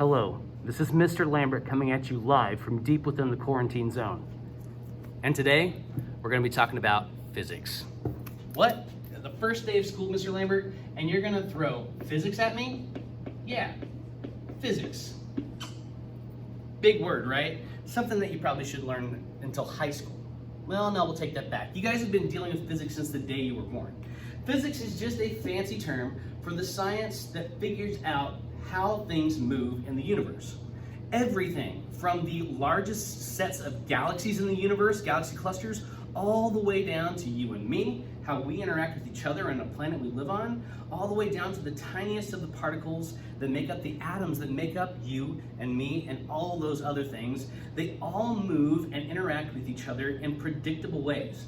Hello, this is Mr. Lambert coming at you live from deep within the quarantine zone. And today, we're gonna be talking about physics. What? The first day of school, Mr. Lambert, and you're gonna throw physics at me? Yeah, physics. Big word, right? Something that you probably should learn until high school. Well, no, we'll take that back. You guys have been dealing with physics since the day you were born. Physics is just a fancy term for the science that figures out how things move in the universe. Everything from the largest sets of galaxies in the universe, galaxy clusters, all the way down to you and me, how we interact with each other on the planet we live on, all the way down to the tiniest of the particles that make up the atoms that make up you and me and all those other things. They all move and interact with each other in predictable ways.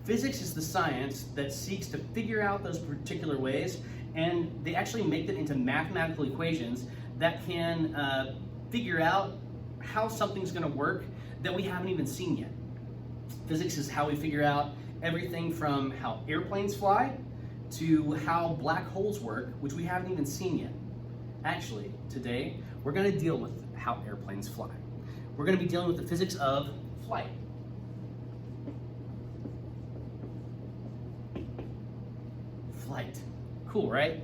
Physics is the science that seeks to figure out those particular ways, and they actually make it into mathematical equations that can figure out how something's going to work that we haven't even seen yet. Physics is how we figure out everything from how airplanes fly to how black holes work, which we haven't even seen yet. Actually, today, we're going to deal with how airplanes fly. We're going to be dealing with the physics of flight. Flight. Cool, right?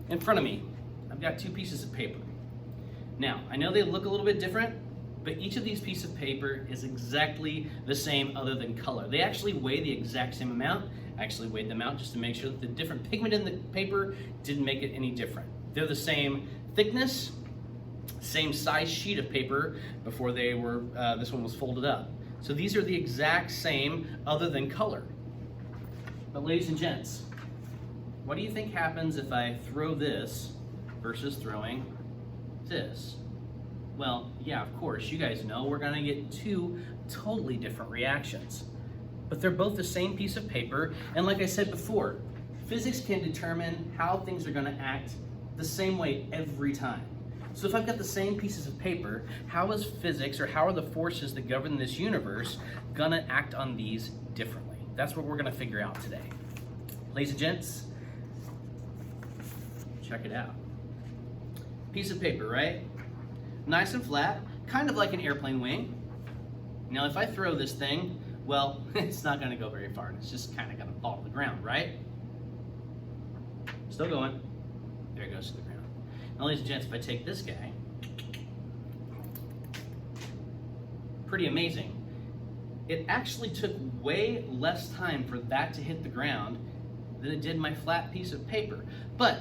In front of me, I've got two pieces of paper. Now, I know they look a little bit different, but each of these pieces of paper is exactly the same other than color. They actually weigh the exact same amount. I actually weighed them out just to make sure that the different pigment in the paper didn't make it any different. They're the same thickness, same size sheet of paper before they were, this one was folded up. So these are the exact same other than color. But ladies and gents, what do you think happens if I throw this versus throwing this? Well, yeah, of course, you guys know we're gonna get two totally different reactions. But they're both the same piece of paper, and like I said before, physics can determine how things are gonna act the same way every time. So if I've got the same pieces of paper, how is physics, or how are the forces that govern this universe gonna act on these differently? That's what we're gonna figure out today. Ladies and gents, check it out. Piece of paper, right? Nice and flat, kind of like an airplane wing. Now if I throw this thing, well, it's not gonna go very far. It's just kind of gonna fall to the ground, right? Still going. There it goes to the ground. Now ladies and gents, if I take this guy, pretty amazing. It actually took way less time for that to hit the ground than it did my flat piece of paper. But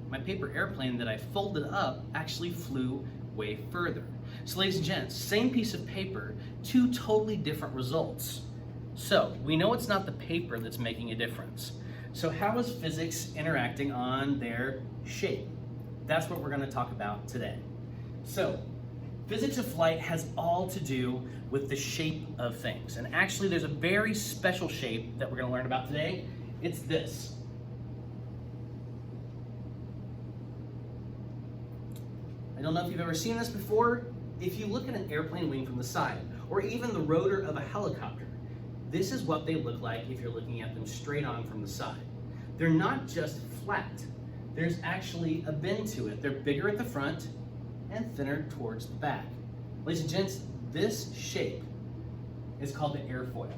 my paper airplane that I folded up actually flew way further. So ladies and gents, same piece of paper, two totally different results. So we know it's not the paper that's making a difference. So how is physics interacting on their shape? That's what we're going to talk about today. So physics of flight has all to do with the shape of things. And actually there's a very special shape that we're going to learn about today. It's this. I don't know if you've ever seen this before. If you look at an airplane wing from the side, or even the rotor of a helicopter, this is what they look like if you're looking at them straight on from the side. They're not just flat. There's actually a bend to it. They're bigger at the front and thinner towards the back. Ladies and gents, this shape is called an airfoil.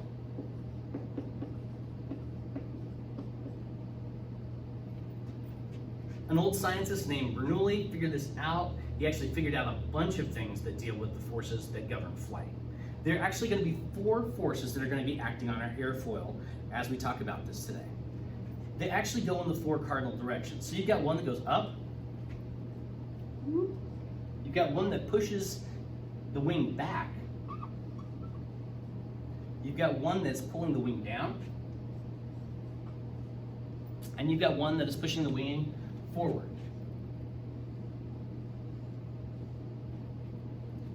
An old scientist named Bernoulli figured this out. He actually figured out a bunch of things that deal with the forces that govern flight. There are actually going to be four forces that are going to be acting on our airfoil as we talk about this today. They actually go in the four cardinal directions. So you've got one that goes up. You've got one that pushes the wing back. You've got one that's pulling the wing down. And you've got one that is pushing the wing forward.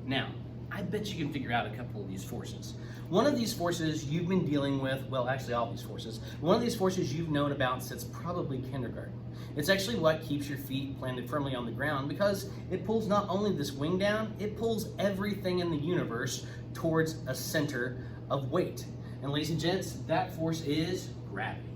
Now, I bet you can figure out a couple of these forces. One of these forces you've been dealing with, well, actually all these forces, one of these forces you've known about since probably kindergarten. It's actually what keeps your feet planted firmly on the ground because it pulls not only this wing down, it pulls everything in the universe towards a center of weight. And ladies and gents, that force is gravity.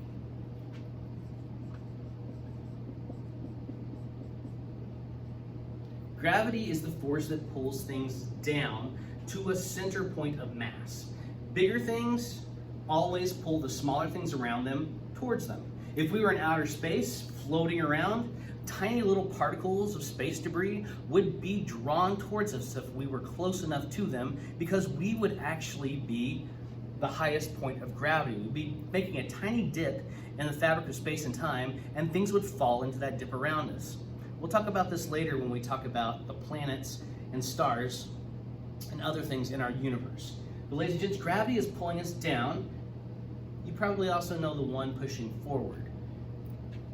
Gravity is the force that pulls things down to a center point of mass. Bigger things always pull the smaller things around them towards them. If we were in outer space floating around, tiny little particles of space debris would be drawn towards us if we were close enough to them, because we would actually be the highest point of gravity. We'd be making a tiny dip in the fabric of space and time, and things would fall into that dip around us. We'll talk about this later when we talk about the planets and stars and other things in our universe. But ladies and gents, gravity is pulling us down. You probably also know the one pushing forward.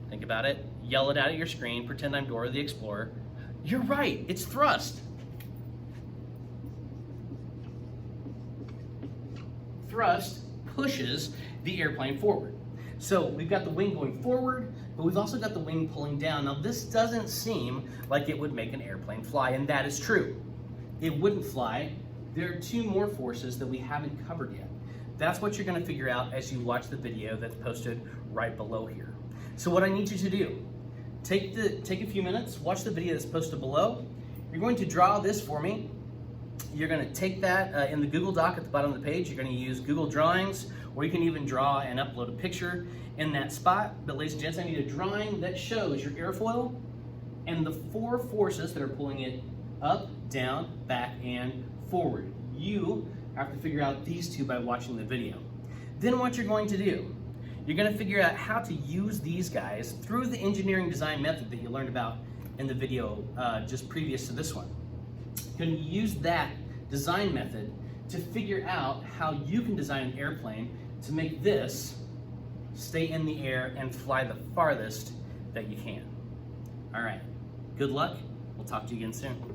Think about it. Yell it out at your screen. Pretend I'm Dora the Explorer. You're right. It's thrust. Thrust pushes the airplane forward. So we've got the wing going forward, but we've also got the wing pulling down. Now this doesn't seem like it would make an airplane fly, and that is true. It wouldn't fly. There are two more forces that we haven't covered yet. That's what you're going to figure out as you watch the video that's posted right below here. So what I need you to do, take a few minutes, watch the video that's posted below. You're going to draw this for me. You're going to take that in the Google Doc at the bottom of the page. You're going to use Google Drawings, or you can even draw and upload a picture in that spot. But ladies and gents, I need a drawing that shows your airfoil and the four forces that are pulling it up, down, back, and forward. You have to figure out these two by watching the video. Then what you're going to do, you're going to figure out how to use these guys through the engineering design method that you learned about in the video just previous to this one. You're going to use that design method to figure out how you can design an airplane to make this stay in the air and fly the farthest that you can. All right, good luck. We'll talk to you again soon.